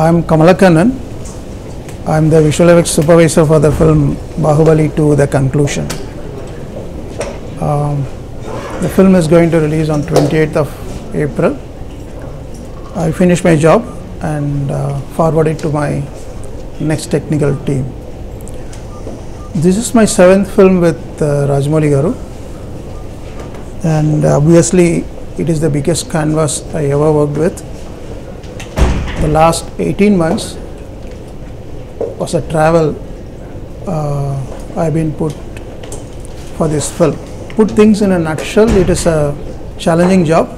I'm Kamal. I'm the visual effects supervisor for the film Baahubali 2, The Conclusion. The film is going to release on 28th of April. I finished my job and forward it to my next technical team. This is my 7th film with Rajamouli Garu, and obviously it is the biggest canvas I ever worked with. The last 18 months was a travel I've been put for this film. Put things in a nutshell, it is a challenging job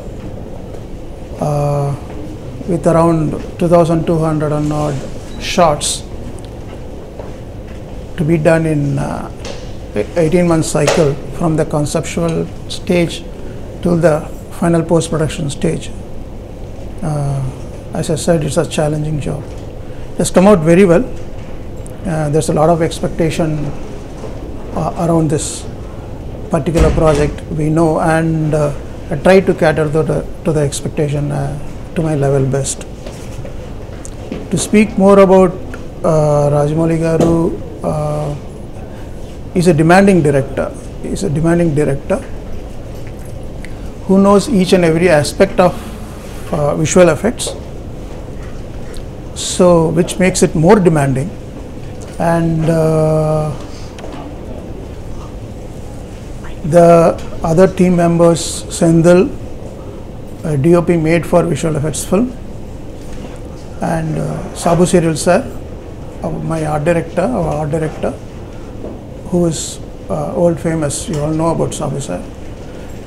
with around 2,200 and odd shots to be done in 18-month cycle from the conceptual stage to the final post-production stage. As I said, it's a challenging job. It has come out very well. There's a lot of expectation around this particular project, we know, and I try to cater to the expectation to my level best. To speak more about Rajamouli Garu, is a demanding director. He's a demanding director who knows each and every aspect of visual effects, so which makes it more demanding. And the other team members, Sendil, DOP made for visual effects film, and Sabu Serial sir, my art director, our art director, who is world famous. You all know about Sabu sir.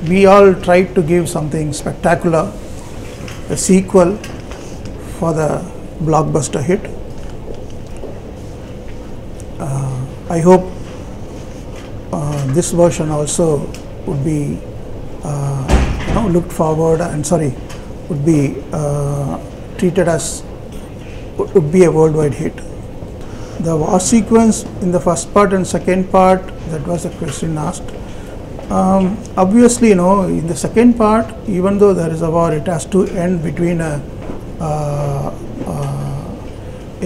We all tried to give something spectacular, a sequel for the blockbuster hit. I hope this version also would be looked forward and would be treated as would be a worldwide hit. The war sequence in the first part and second part, that was a question asked. Obviously, in the second part, even though there is a war, it has to end between a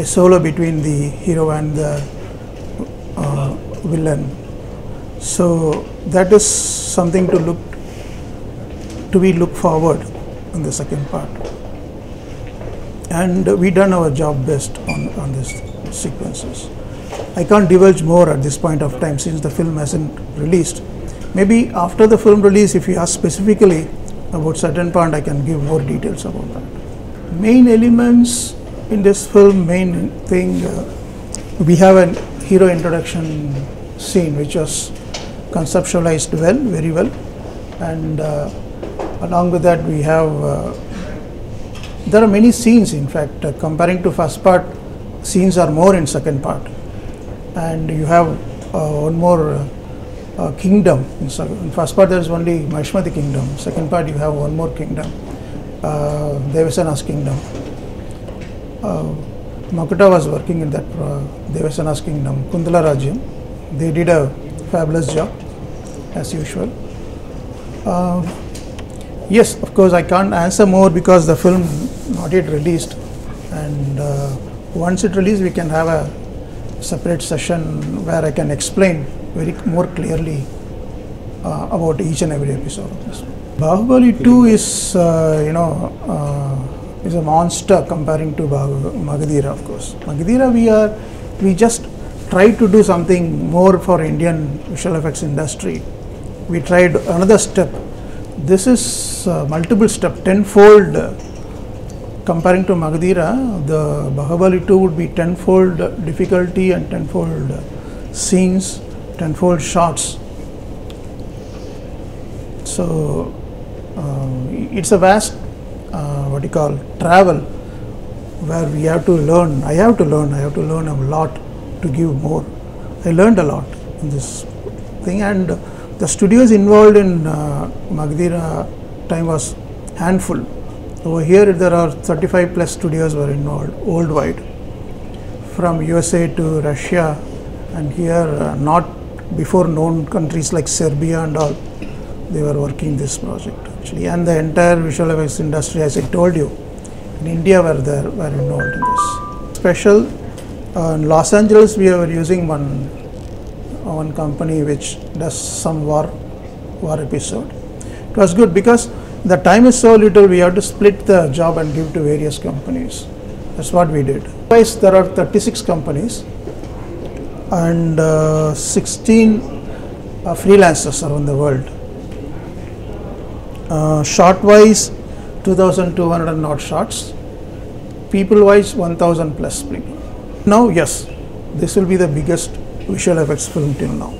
solo between the hero and the villain. So that is something to be looked forward in the second part, and we done our job best on these sequences. I can't divulge more at this point of time since the film hasn't released. Maybe after the film release, if you ask specifically about certain part, I can give more details about that. Main elements in this film, main thing, we have a hero introduction scene which was conceptualized well, very well, and along with that we have there are many scenes. In fact, comparing to first part, scenes are more in second part, and you have one more kingdom. In first part there is only Mahishmati kingdom, second part you have one more kingdom, Devasana's kingdom. Makuta was working in that Devasana's kingdom, Kundala Rajyam. They did a fabulous job as usual. Yes, of course I can't answer more because the film not yet released, and once it released we can have a separate session where I can explain more clearly about each and every episode of this. Baahubali 2 is is a monster comparing to Magadhira, of course. Magadhira we just tried to do something more for Indian visual effects industry. We tried another step. This is multiple step, tenfold. Comparing to Magadhira, the Baahubali 2 would be tenfold difficulty and tenfold scenes, tenfold shots. So it's a vast travel where we have to learn. I have to learn a lot to give more. I learned a lot in this thing, and the studios involved in Magadhira time was handful. Over here there are 35 plus studios were involved worldwide, from USA to Russia, and here not before known countries like Serbia and all, they were working this project actually, and the entire visual effects industry, as I told you, in India were involved in this. special. In Los Angeles, we were using one company which does some war episode. It was good because the time is so little, we have to split the job and give to various companies. That's what we did. Otherwise, there are 36 companies and 16 freelancers around the world. Shot wise, 2,200 odd shots. People wise, 1,000 plus people. Now, yes, this will be the biggest visual effects film till now,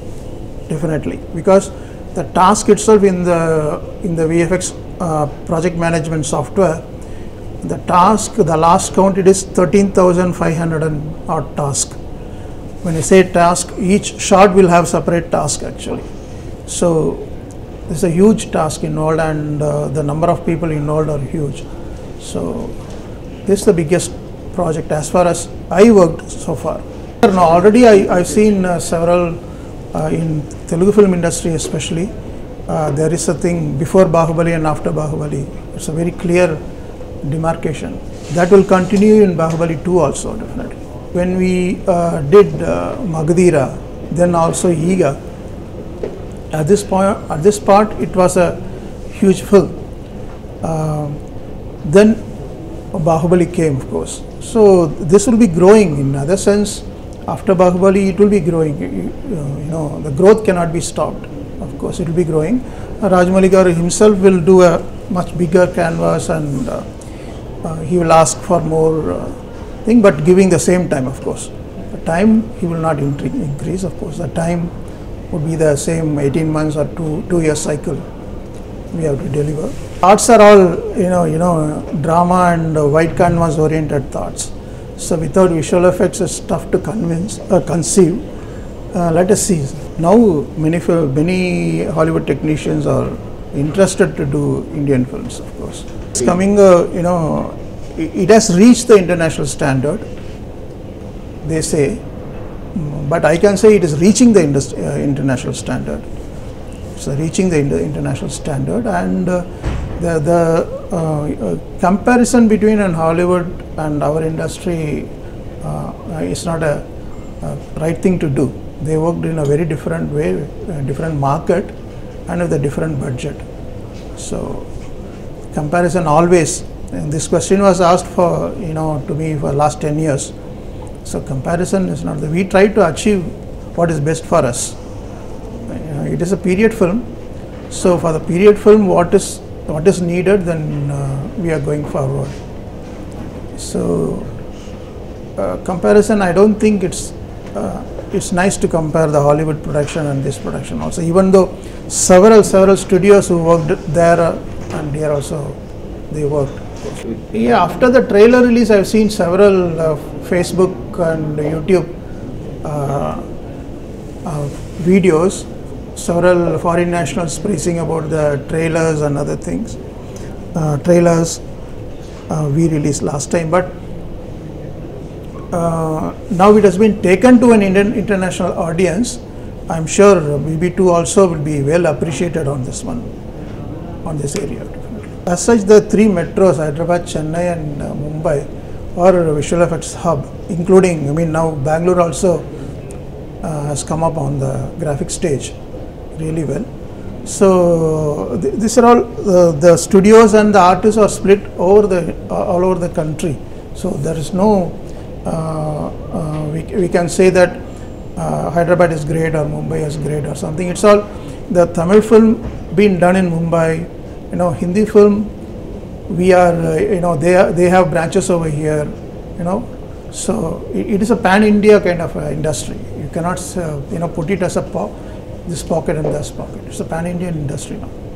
definitely, because the task itself in the VFX project management software, the last count, it is 13,500 and odd task. When I say task, each shot will have separate task actually. So there's a huge task involved, and the number of people involved are huge. So this is the biggest project as far as I worked so far. Now already I've seen several in Telugu film industry especially. There is a thing before Baahubali and after Baahubali. It's a very clear demarcation. That will continue in Baahubali 2 also, definitely. When we did Magadira, then also Iga, at this part it was a huge film. Then Baahubali came, of course. So this will be growing in other sense. After Baahubali, it will be growing. The growth cannot be stopped. Of course, it will be growing. Rajamouli Garu himself will do a much bigger canvas, and he will ask for more thing, but giving the same time, of course. The time he will not increase, of course. The time would be the same 18 months or 2 year cycle we have to deliver. Thoughts are all drama and white canvas oriented thoughts. So without visual effects, it's tough to conceive. Let us see. Now many Hollywood technicians are interested to do Indian films, of course. It's coming, it has reached the international standard, they say, but I can say it is reaching the international standard. It's reaching the international standard, and the comparison between Hollywood and our industry is not a right thing to do. They worked in a very different way, different market, and with a different budget. So comparison always, and this question was asked for to me for last 10 years. So comparison is not we try to achieve what is best for us. It is a period film, so for the period film, what is needed, then we are going forward. So comparison, I don't think it's nice to compare the Hollywood production and this production also, even though several studios who worked there and here also they worked. Yeah, after the trailer release, I've seen several Facebook and YouTube videos, several foreign nationals praising about the trailers and other things. Trailers we released last time, but now it has been taken to an international audience. I'm sure BB2 also will be well appreciated on this one, on this area. As such, the 3 metros, Hyderabad, Chennai and Mumbai, are visual effects hub, including, now Bangalore also has come up on the graphic stage really well. So these are all the studios and the artists are split over all over the country. So there is no we can say that Hyderabad is great or Mumbai is great or something. It's all the Tamil film being done in Mumbai. Hindi film, we are they have branches over here. So it is a pan-India kind of industry. You cannot put it as this pocket and this pocket. It's a pan-Indian industry now.